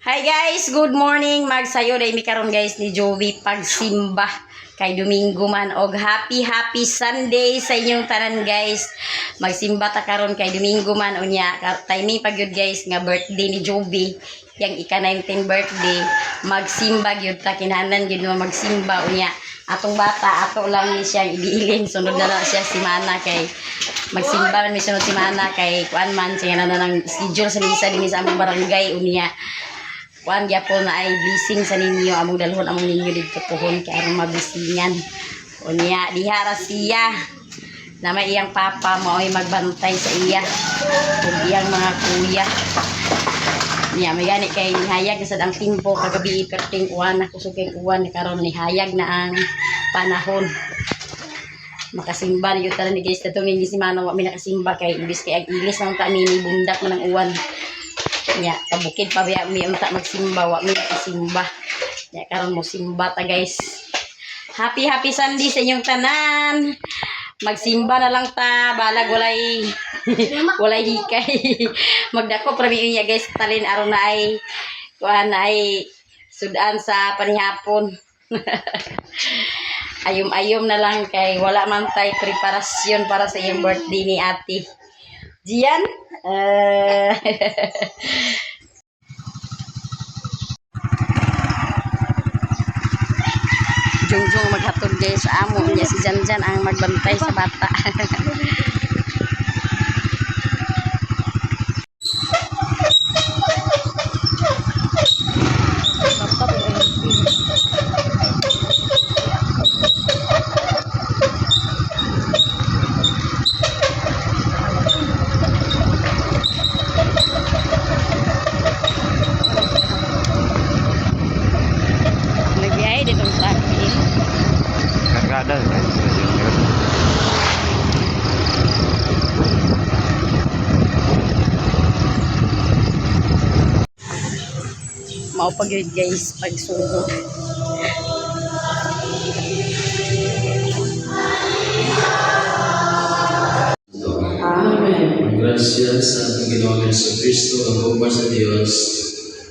Hi guys, good morning. Magsayo dai mi karon guys ni Joey pagsimba kay Domingo man og happy Sunday sa inyong tanan guys. Magsimba ta karon kay Domingo man unya timing pagyud guys nga birthday ni Joey. Yang ika-19 birthday, magsimba gyud ta kinahanglan gyud mo magsimba unya. Atong bata ato lang ni siya idiilin sunod na lang siya si Mana kay magsimba man mi sunod si Mana kay kuan man siya na nang schedule sa misa dinhi sa among barangay unya. Kuan gyapon na ay blessing sa ninyo among dalhon among ninyo didto pohon kay aron mablisingan. Unya diha ra siya. Na may iyang papa mao'y magbantay sa iya. Ug iyang mga kuya. Niya may gani kay nihayag na sad ang timpo kagabi perting uwan ako suging uwan karon nihayag na ang panahon. Makasimba ni gyud tanan ni guys dato ni si Manong wa mi nakasimba kay imbis kay ag ilis nang ta ni bundak man ang uwan. Ya, kabukid pa biya mi unta magsimba wa mi kasimba. Ya karon mo simba ta guys. Happy Sunday sa inyong tanan. Magsimba na lang ta balag walay walay hikay. Magdako pra mi unya guys talin aron na ay kuan ay sudan sa panihapon. Ayom-ayom na lang kay wala man tay preparasyon para sa iyong birthday ni Ate Gian. Jungjung maghatod guys sa amo niya si Janjan ang magbantay sa bata. Kargada guys, junior. Mao pag yun guys pagsugod. Amen. Gracias sa ating Ginoong Jesucristo, ang uban sa Dios,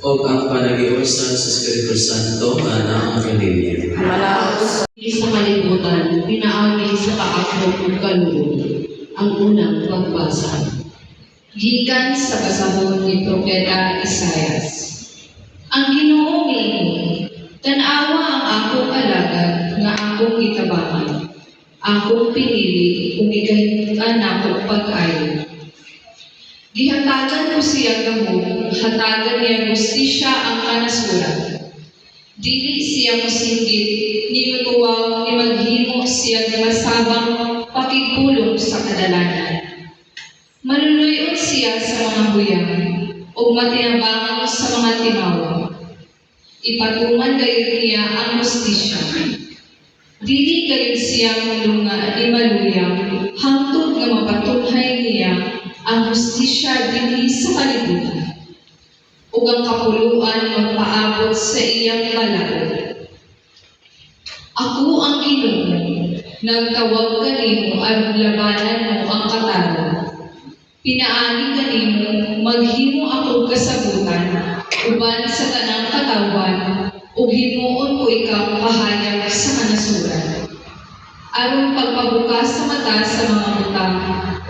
o ang panagiusan sa Espiritu Santo, ana ang kaninyo. Malaos. Sa kalibutan, pinaagi sa kaakbong ug kaluoy ang unang pagbasa. Gikan sa kasahon ni Propeta Isaias. Ang Ginoo miingon, tan-awa ang akong alagad nga akong gitabangan. Akong pinili kung ikahimutan ako pag-ayo. Gihatagan ko siya gamot, hatagan niya justisya ang kanasuran. Dili siya mosinggit, ni mutuwang ni maghimo siya ni masabang pakigpulong sa kadalanan. Maluluyon siya sa mga buyang, o matinabangan sa mga tinawa. Ipatuman gayon niya ang justisya. Dili gayon siya mulunga ni maluyang, hangtod nga mapatunhay niya ang justisya dinhi sa kalibutan. Ug ang kapuluan magpaabot sa iyang balaod. Ako ang Ginoo, nagtawag kanimo aron labanan mo ang katarong. Pinaagi kanimo maghimo ako kasabutan uban sa tanang katawan ug himuon ko ikaw pahayag sa kanasuran. Aron pagpabukas sa mata sa mga butang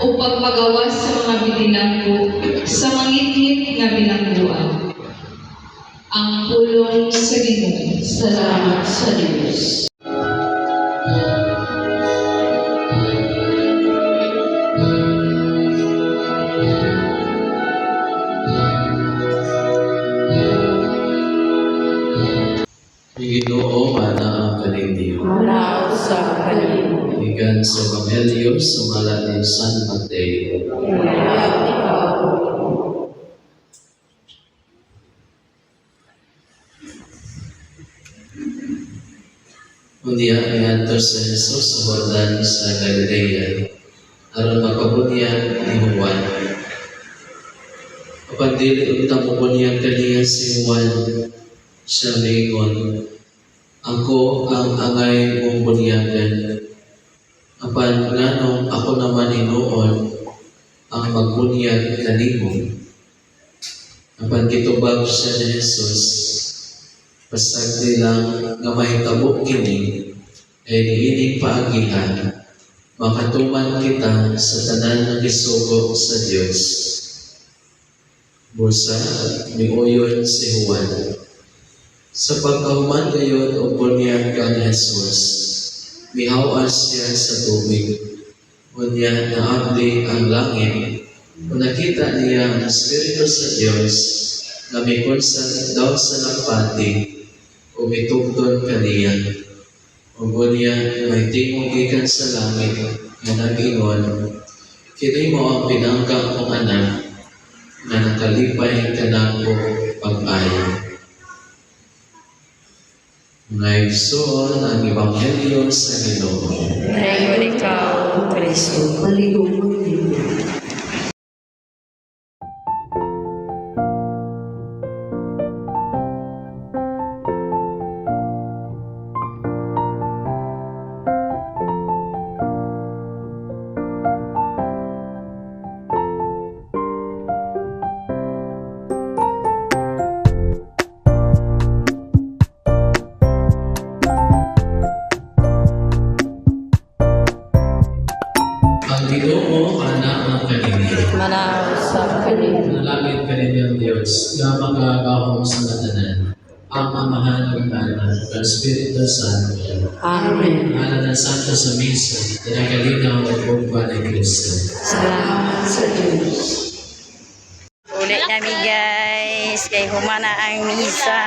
o pagpagawas sa mga bitilanggo sa mangitlit nga bilangguan. Ang pulong sa Ginoo. Salamat sa Diyos. Ginoo, ana ang kaninyo. Malaos sa kanimo. Igan sa Ebanghelyo sa ngalan ni San Mateo. Unya ngadto sa Jesus sa Jordan sa Galilea aron makabunyan ni Juan. Apan dili unta mabunyan kaniya si Juan, siya miingon, ako ang angay mong bunyagan. Apan nganong ako naman hinuon ang magbunyag kanimo. Apan gitubag siya ni Jesus, pasagdi lang nga mahitabo kini, kay niining paagihan, makatuman kita sa tanan nga gisugo sa Dios. Busa, niuyon si Juan. Sa pagkahuman gayon o bunyag kang Jesus, mihawas siya sa tubig. Unya naabli ang langit, kung nakita niya ang Espiritu sa Diyos, na may konsan daw sa lampati, o mitugdon kaniya. O unya may tingog gikan sa langit, nga nag-ingon, kini mo ang pinangka kong anak, na nakalipay ka na ko pag-ayo. Ngayon ang Ebanghelyo sa Ginoo. Ngayon ikaw, Kristo. Ang Ginoo ana ang kanina. Manaw sa kanila. Nalangit kaninyang Diyos, nga magagahong sa natanan. Ang Amahan ng Anak, ang Espiritu Santo. Amen. Ala ng Santo sa Misa, tinakalinaw at bugwa ng Kristo. Salamat sa Diyos. Ulit kami guys, kay humana ang misa.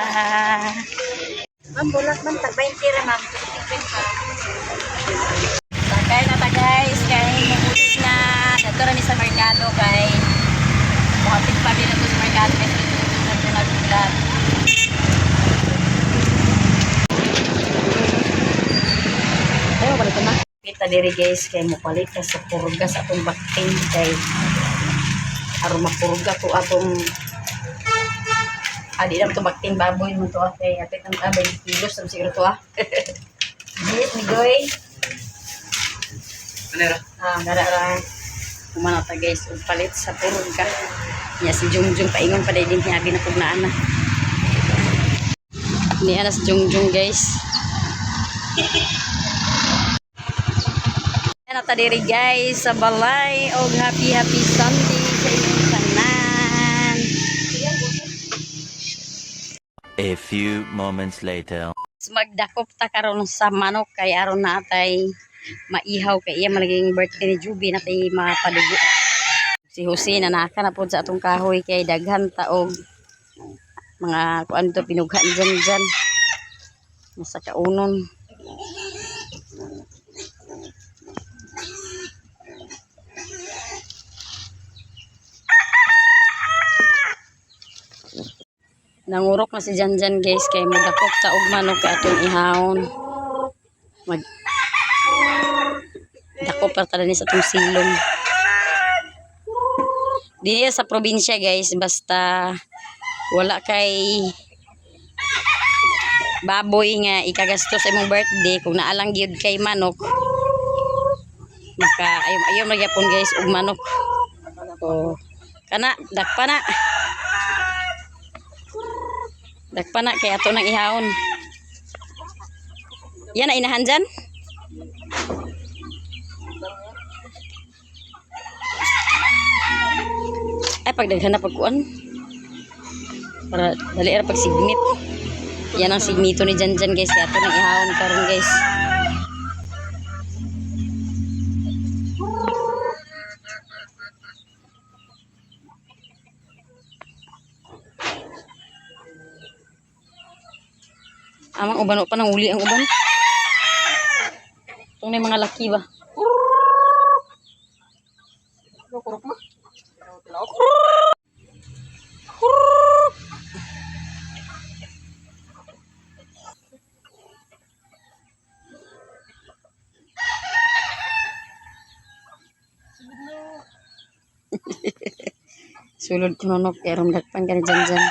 Ma'am, bulat man, tag 20 ra ma'am. Sakay na ta guys, kay mabulit na. Dito rami sa merkado kay muhapit pa din ako sa merkado kay sunod na nagbulat. Ayaw, balik ko na. Kita diri guys, kay mupalit ka sa purga sa atong bakting kay aron mapurga to atong adi na to bakting baboy mo to kay apit ang 20 kilos sa siguro to Yes, migoy. Anera? Gara kumana ta guys, ug palit sa purga. Nya si Jungjung paingon pa din niya abi na pugnaan na. Ni ana si Jungjung guys. Ana ta diri guys sa balay og happy Sunday sa inyong tanan. A few moments later. Magdakop ta karon sa manok kay aron natay maihaw kay iya malaging birthday ni Juby natay mapadugo. Si Jose na naka na pud sa atong kahoy kay daghan ta og mga kuan to pinughan dyan. Nasa kaunon. Nangurok na si Janjan guys kay magdakop ta og manok kay atong ihawon. Mag dakop pa ta ni sa atong silong. Dili sa probinsya guys basta wala kay baboy nga ikagastos sa imong birthday kung naalang gyud kay manok. Maka ayon magyapon guys og manok. O kana dakpa na. Dakpa na kay ato nang ihawon. Yan na inahan dyan. Ay pagdaghan na pagkuan. Para dali ra pag signit. Yan ang signito ni Janjan guys kay ato nang ihawon karon guys. Amang uban pa nang uli ang uban. Itong na mga laki ba? Sulod ko nonok kay romdakpan ka ni Janjan.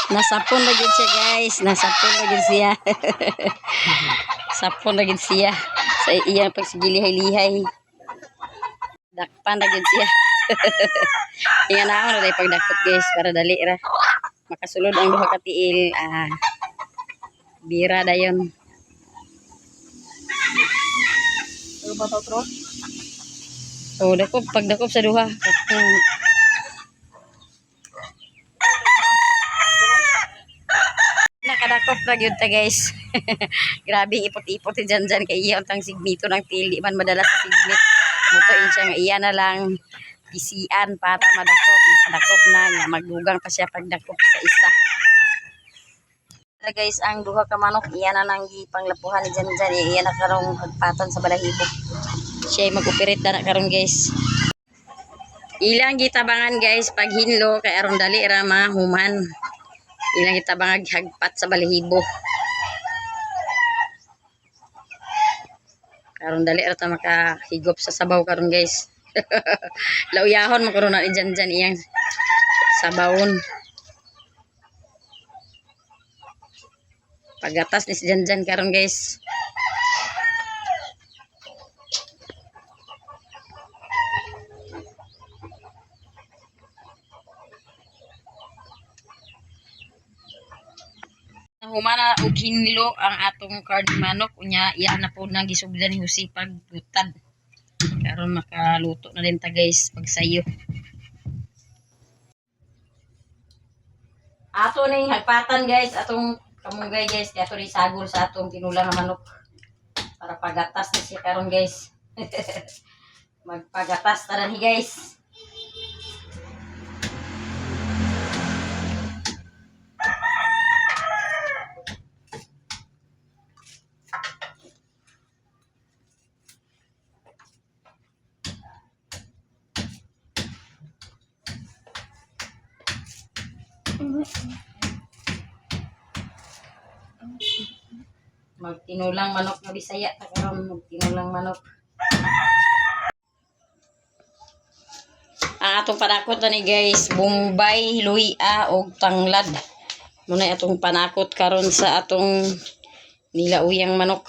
Nasapon na gid siya guys. Nasapon na gid siya. Sapon na gid siya. Sa iyang pagsigilihay-lihay. Dakpan na gid siya. Iyan na ako na dahil pagdakot guys. Para dali ra. Makasulod ang duha ka tiil. Bira dayon. Oh, dakop. Pagdakop sa duha. Nakadakop na yun ta guys. Grabe ipot-ipot si Janjan kay iya untang sigmito ng til. Di man madala sa sigmit. Mutuin siya nga iya na lang pisian para madakop. Nakadakop na niya. Magdugang pa siya pagdakop sa isa. Guys, ang duha ka manok iya na nang gipanglapuhan ni Janjan. Iya na karong hagpatan sa balahibo. Siya mag-operate na karon guys. Ilang gitabangan guys pag hinlo kay aron dali ra mahuman. Ilang gitabang hagpat sa balahibo. Karon dali ra ta makahigop sa sabaw karon guys. Lauyahon mo karon na ni Janjan iyang sabawon. Pagatas ni si Janjan karon guys. Humana og hinlo ang atong karne manok unya iya na po nang gisugdan ni Jose paglutad. Karon makaluto na din ta guys pagsayo. Ato ning hagpatan guys atong kamunggay guys kay ato ni sagol sa atong tinulang nga manok. Para pagatas ni siya karon guys. Magpagatas ta ni guys. Magtinulang manok nga Bisaya ta karon magtinulang manok. Ang atong panakot na ni guys, Bombay, luya og tanglad. Muna atong panakot karon sa atong nilauyang manok.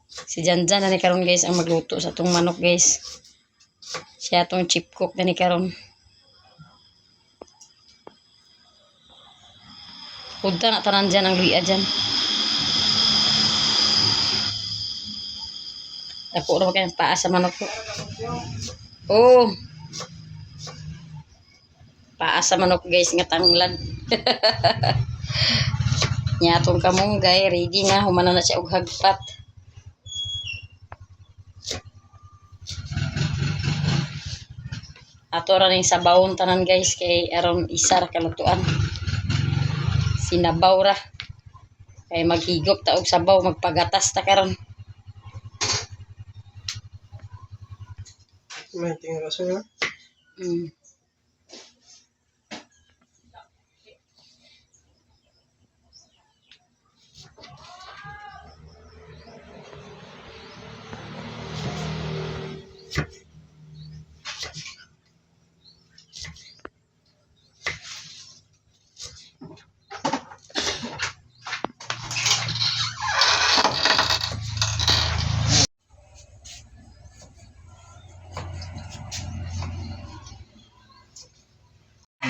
Si Janjan na ni karon guys ang magluto sa atong manok guys. Siya atong chip cook na ni karon. Punta na tanan dyan ang luya dyan. Dako na kayo paa sa manok ko. Oh. Paa sa manok guys nga tanglad. Nyatong kamunggay ready na humana na siya og hagpat. Ato ra ning sabawon tanan guys kay aron isa ra kalutuan. Sinabaw ra. Kay maghigop ta og sabaw magpagatas ta karon. May tingin ka sa'yo?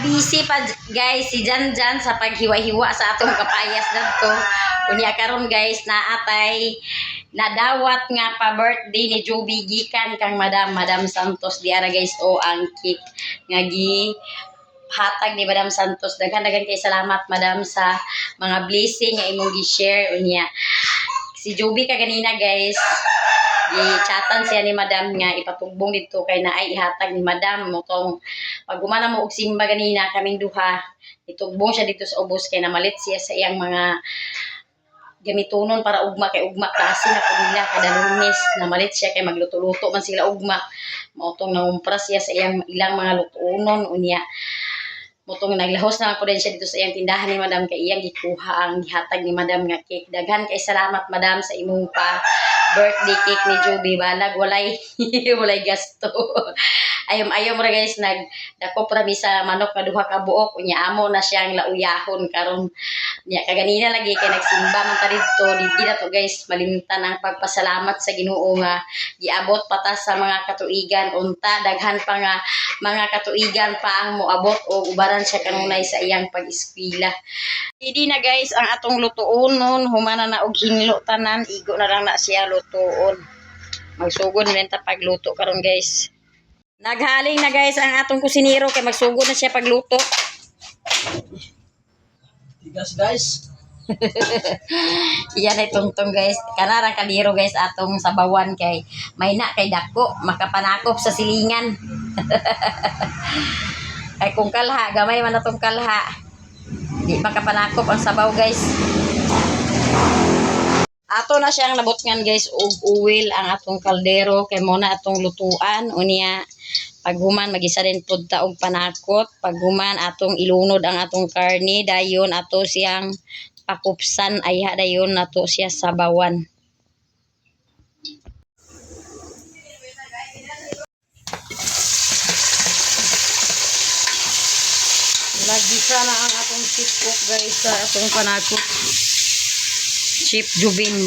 Busy pa guys si Janjan sa paghiwa-hiwa sa atong kapayas dadto. Unya karon guys naatay nadawat nga pa birthday ni Joby gikan kang Madam Santos diara guys o ang cake nga gi hatag ni Madam Santos. Daghan kay salamat Madam sa mga blessing nga imong gi-share unya. Si Joby kaganina guys i-chatan siya ni Madam nga ipatugbong dito kay naay ihatag ni Madam mo tong pag gumana mo og simba ganina kaming duha itugbong siya dito sa ubos kay namalit siya sa iyang mga gamitonon para ugma kay ugma klase na pud nila kada Lunes namalit siya kay magluto-luto man sila ugma mo tong nangumpra siya sa iyang ilang mga lutuonon unya motong naglahos na po din siya dito sa iyang tindahan ni Madam kay iyang gikuha ang gihatag ni Madam nga cake. Daghan kay salamat Madam sa imong pa birthday cake ni Joby. Balag, walay, walay gasto. Ayom ra guys, dako ra mi sa manok na duha ka buok. Unya amo na siyang lauyahon karon. Nya kaganina lagi kay nagsimba man ta didto. Di na to guys, malimtan ang pagpasalamat sa Ginoo nga giabot patas sa mga katuigan. Unta daghan pa nga mga katuigan pa ang moabot o ubaran siya kanunay sa iyang pag-eskwela. Hindi na guys ang atong lutuon nun, humana na og hinlo tanan, igo na lang na siya lutuon. Magsugod na ta pagluto karon guys. Naghaling na guys ang atong kusinero kay magsugod na siya pagluto. Tigas guys. Iyan ay tungtong guys. Kanarang kaliro guys atong sabawan kay may na kay dako makapanakop sa silingan. Ay kung kalha gamay man atong kalha. Di makapanakop ang sabaw guys. Ato na siyang nabutngan guys og uwil ang atong kaldero kay mo na atong lutuan unya paghuman magisa din pud ta og panakot paghuman atong ilunod ang atong karne dayon ato siyang pakupsan ayha dayon nato siya sabawan. Lagisa na ang atong chip cook guys sa atong panakot. Chip Jubin.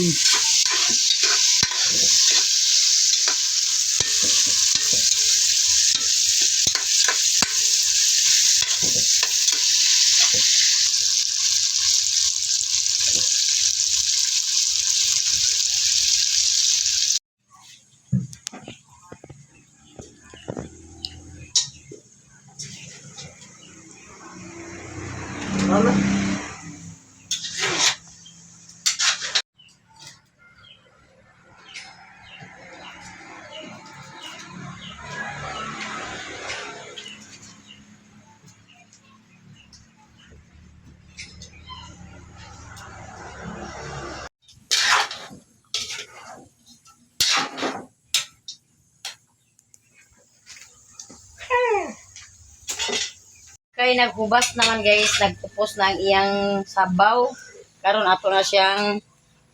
Kay naghubas naman guys, nagtupos na ang iyang sabaw. Karon ato na siyang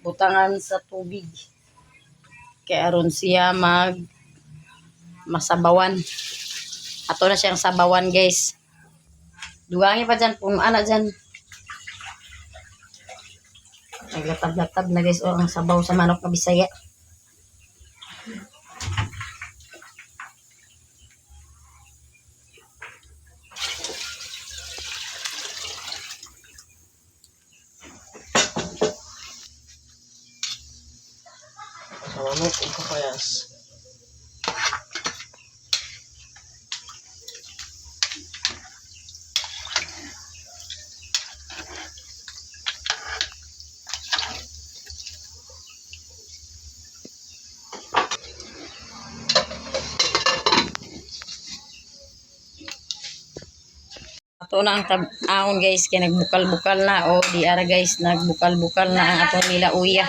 butangan sa tubig. Kay aron siya masabawan. Ato na siyang sabawan guys. Duwangi pa dyan, punuan na dyan. Naglatab-latab na guys, ang sabaw sa manok na Bisaya. Manok o kapayas. Ato na ang ahon guys, kay nagbukal-bukal na o di ara guys, nagbukal-bukal na ang atong nilauya.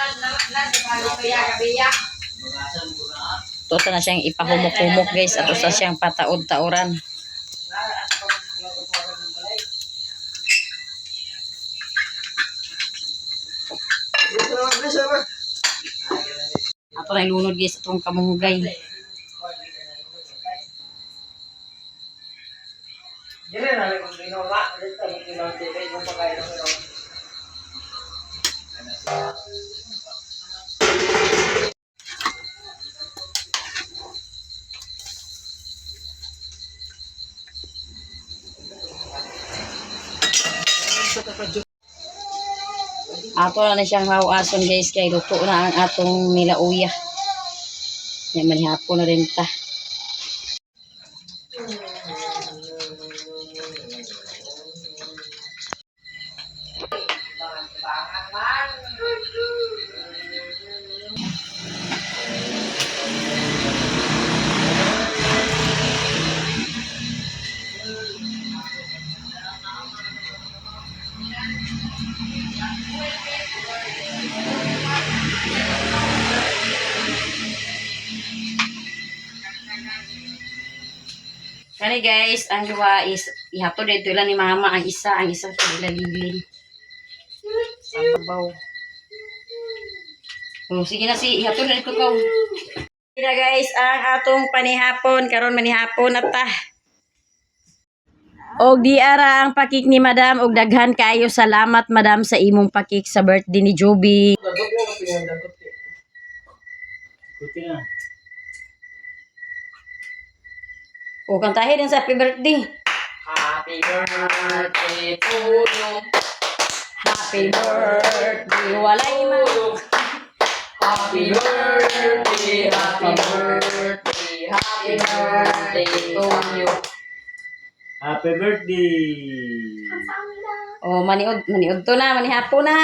Ito na siyang ipahumok-humok guys, ato sa siyang pataod-tauran. Ato na ilunod guys atong kamunggay. Ato na siyang hawason guys, kay luto na ang atong nilauya. Yan manihapon na rin ta. Kani guys, ang duwa is ihapon dito lang ni mama ang isa sa ilalilin. Sa babaw. Oh, sige na si ihatod na ito ko. Sige na guys, ang atong panihapon karon manihapon na ta. Og di ara ang pakik ni Madam og daghan kayo salamat Madam sa imong pakik sa birthday ni Joby. O kantahin din sa happy birthday. Happy birthday to you. Happy birthday walay man. Happy birthday, happy birthday, happy birthday to you. Happy birthday! O maniod to na manihapon na.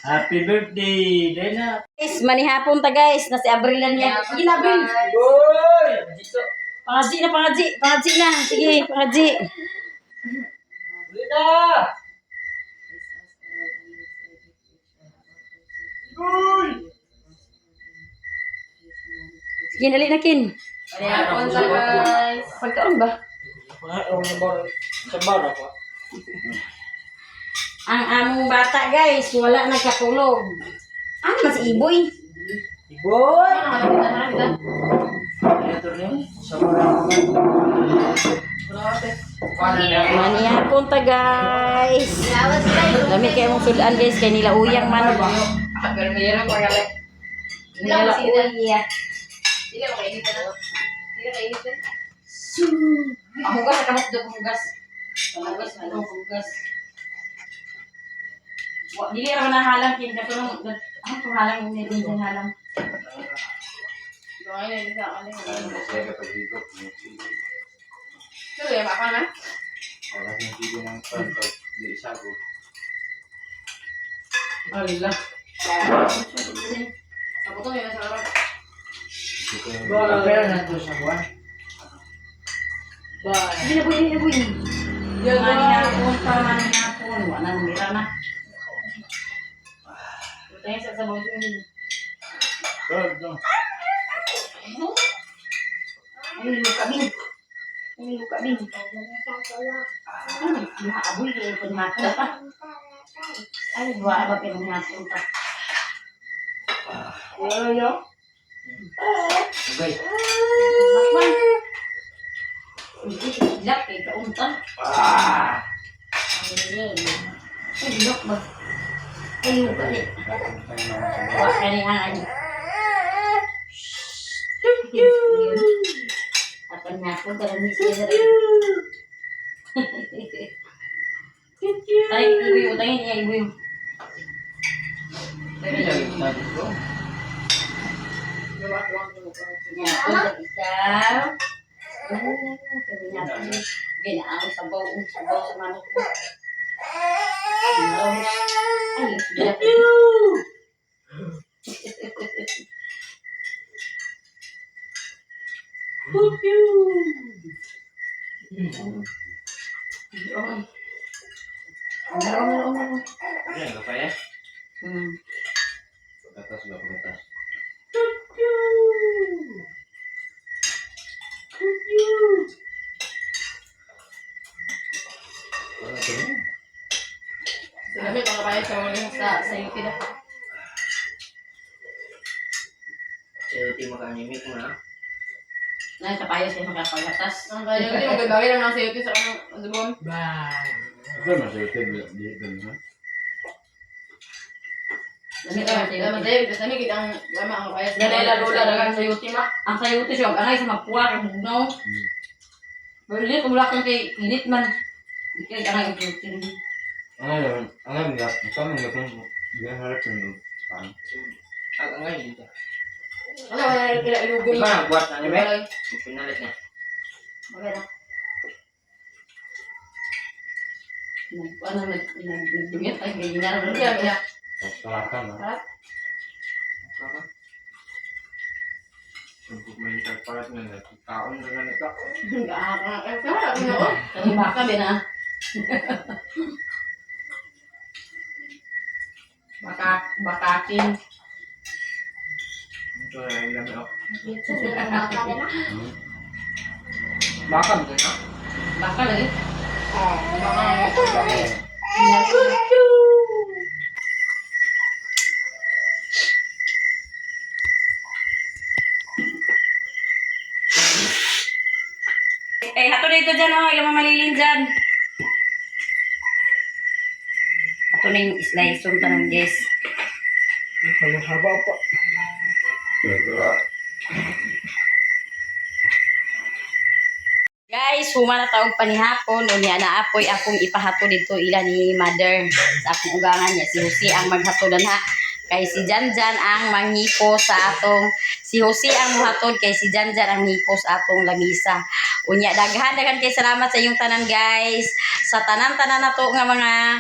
Happy birthday! Dena! Guys, manihapon ta guys, na si Abril na niya. Sige na Abril. Boy! Pangaji na. Sige, pangaji. Rita! Boy! Sige, dali na kin. Manihapon sa guys. Pagkaon ba? Ang among bata guys, wala nagkatulog. Ano mas Iboy? Boy! Manihapon ta guys. Dami kayo mong sudan guys, kay nila uyang man. Meron ko galit. Nila uyang. Sila makainit na. Sila kainit na. Ang hugas, kamot doon hugas. Hugas. Dili ra na halang kin katulong ang halang ni din halang. Doon ay sa akin. Sila yung makan na? Alila. Ako to may masarap. Sige na buhay. Manihapon pa, manihapon. Wala nang mira na. Tayo sa sabaw din. Ay, luka bin. Ay, maaboy kayo kung hapon pa. Ay, dua ba pinahapon pa. Bakman. Hindi, hilap kay kaunta. Ay, hilap ba? Ay, luka din. Wala ka niya nga. At ang hapon, karami siya rin. Tayo, ibuyo. Tayo niya, ibuyo. Hapon sa isaw. Kami hapon. Ginaang sabaw sa manok ko. Ay, hilap. Sila may pangapayag sa mga sa UP na. Nay, kapayo siya makapagatas. Ang kaya hindi magandagay lang ng sa UP sa kanang andubon. Dami ka siya. Dapat tayo, kasi kami kita ang lama ang kapayag. Ganela lola dagan sa yuti ma. Ang sa yuti siya, angay sa mapuwa kay bugnaw. Bali ko mula kang kay init man. Di kay angay ang yuti. Wala, wala kila ilugon. Wala. Okay na. Ano nagdumit ay ganyan na. Kaya, kaya. Kami baka ba na? Bakakin. Baka lagi. Okay, hato na ito dyan, oh. Ilang mamalilin dyan. Hato na yung slice yung tanan, guys. Kalau haba pa. Guys, humana taog panihapon. Unya na apoy akong ipahato dito ila ni mother. Sa akong ugangan niya. Si Jose ang maghatodan ha. Kay si Janjan ang manghipo sa atong si Jose ang muhatod kay si Janjan ang manghipo sa atong lamisa. Unya daghan kay salamat sa inyong tanan guys. Sa tanan-tanan nato nga mga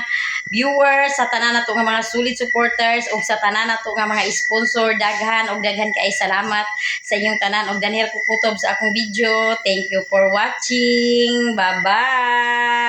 viewers, sa tanan nato nga mga solid supporters ug sa tanan nato nga mga sponsor daghan kay salamat sa inyong tanan ug danher ko kutob sa akong video. Thank you for watching. Bye-bye.